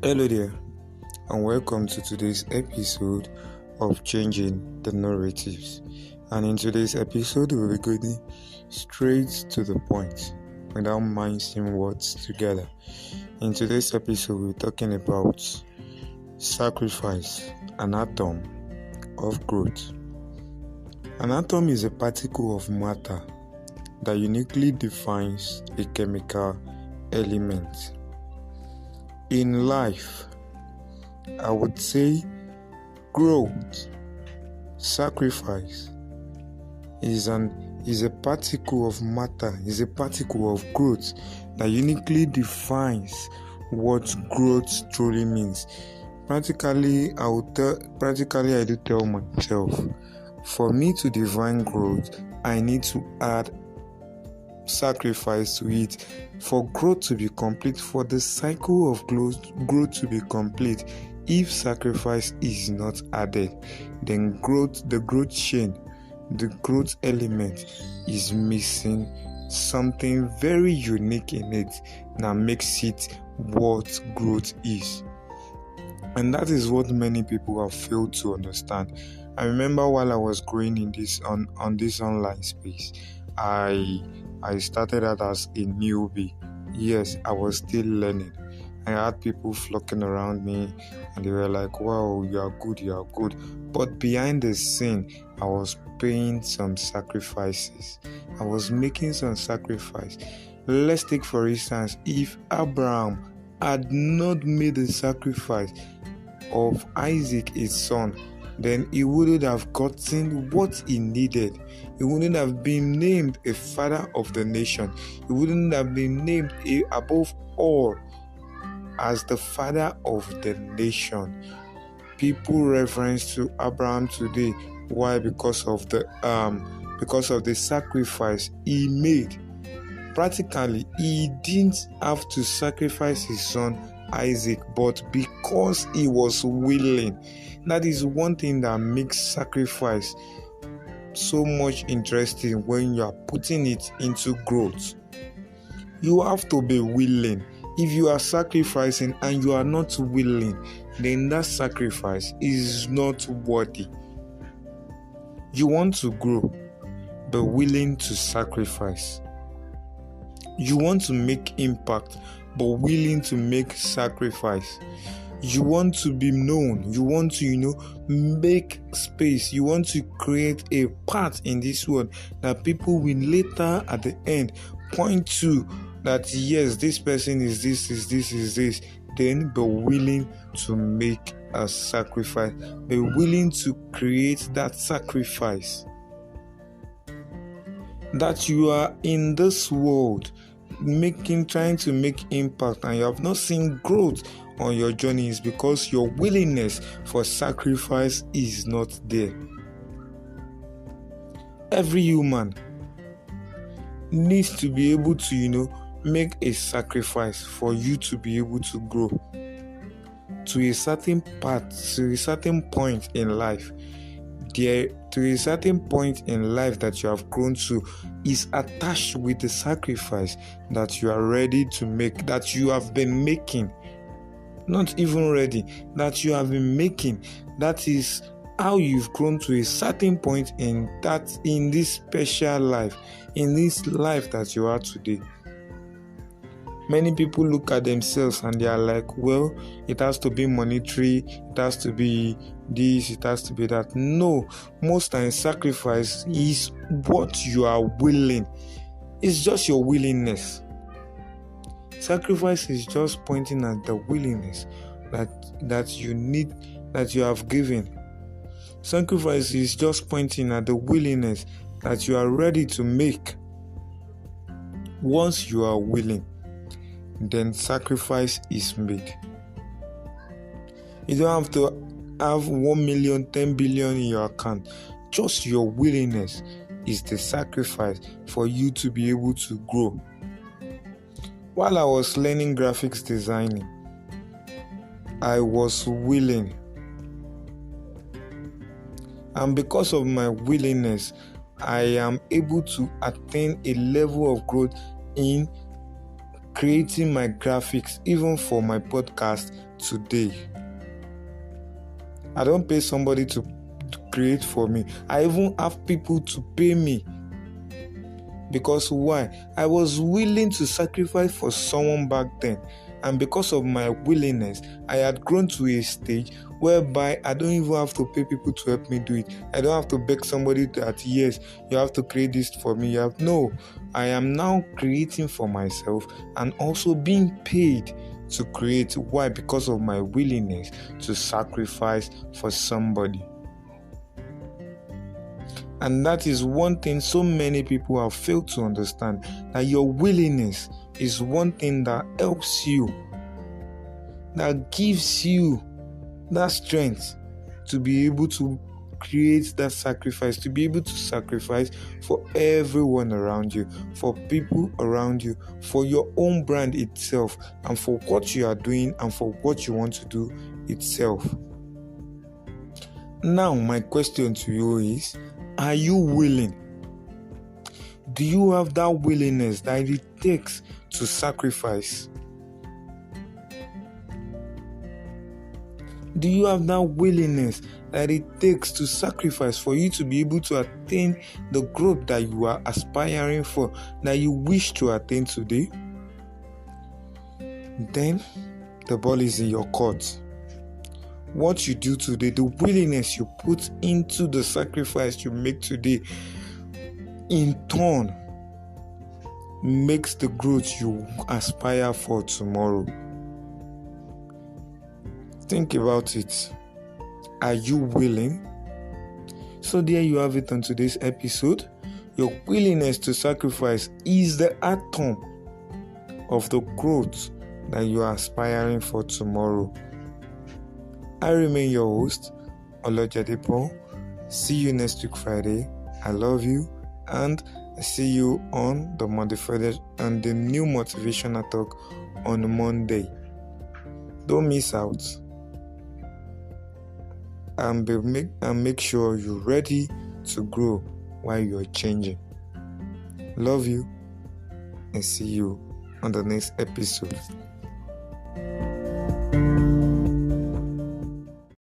Hello there, and welcome to today's episode of Changing the Narratives. And in today's episode, we'll be going straight to the point without mincing words together. In today's episode, we're talking about sacrifice, an atom of growth. An atom is a particle of matter that uniquely defines a chemical element. In life, I would say growth, sacrifice is a particle of matter, is a particle of growth that uniquely defines what growth truly means. Practically, I do tell myself, for me to define growth, I need to add sacrifice to it for growth to be complete, for the cycle of growth to be complete. If sacrifice is not added, then the growth chain, the growth element is missing something very unique in it that makes it what growth is. And that is what many people have failed to understand. I remember while I was growing in this on this online space, I started out as a newbie. Yes, I was still learning. I had people flocking around me and they were like, wow, you are good. But behind the scene, I was paying some sacrifices. I was making some sacrifice. Let's take for instance, if Abraham had not made the sacrifice of Isaac, his son, then he wouldn't have gotten what he needed. He wouldn't have been named a father of the nation. He wouldn't have been named above all as the father of the nation. People reference to Abraham today. Why? Because of the sacrifice he made. Practically, he didn't have to sacrifice his son Isaac, but because he was willing. That is one thing that makes sacrifice so much interesting when you are putting it into growth. You have to be willing. If you are sacrificing and you are not willing, then that sacrifice is not worthy. You want to grow, but willing to sacrifice. You want to make impact, but willing to make sacrifice. You want to be known. You want to, make space. You want to create a part in this world that people will later at the end point to that, yes, this person is this. Then be willing to make a sacrifice. Be willing to create that sacrifice. That you are in this world trying to make impact and you have not seen growth on your journey is because your willingness for sacrifice is not there. Every human needs to be able to, make a sacrifice for you to be able to grow to a certain point in life. To a certain point in life that you have grown to is attached with the sacrifice that you are ready to make, that you have been making. Not even ready, that you have been making. That is how you've grown to a certain point in this special life, in this life that you are today. Many people look at themselves and they are like, well, it has to be monetary, it has to be this, it has to be that. No, most times sacrifice is what you are willing. It's just your willingness. Sacrifice is just pointing at the willingness that you need, that you have given. Sacrifice is just pointing at the willingness that you are ready to make. Once you are willing, then sacrifice is made. You don't have to have 1 million, 10 billion in your account. Just your willingness is the sacrifice for you to be able to grow. While I was learning graphics designing, I was willing. And because of my willingness, I am able to attain a level of growth in creating my graphics, even for my podcast today. I don't pay somebody to create for me. I even have people to pay me. Because why? I was willing to sacrifice for someone back then. And because of my willingness, I had grown to a stage whereby I don't even have to pay people to help me do it. I don't have to beg somebody that, yes, you have to create this for me. No, I am now creating for myself and also being paid to create. Why? Because of my willingness to sacrifice for somebody. And that is one thing so many people have failed to understand, that your willingness is one thing that helps you, that gives you that strength to be able to create that sacrifice, to be able to sacrifice for everyone around you, for people around you, for your own brand itself, and for what you are doing and for what you want to do itself. Now, my question to you is, are you willing? Do you have that willingness that it takes to sacrifice? Do you have that willingness that it takes to sacrifice for you to be able to attain the growth that you are aspiring for, that you wish to attain today? Then the ball is in your court. What you do today, the willingness you put into the sacrifice you make today, in turn makes the growth you aspire for tomorrow. Think about it. Are you willing? So there you have it on today's episode. Your willingness to sacrifice is the atom of the growth that you are aspiring for tomorrow. I remain your host, Olajadepo. See you next week Friday. I love you, and I see you on the modified and the new motivational talk on Monday. Don't miss out, and make sure you're ready to grow while you're changing. Love you, and see you on the next episode.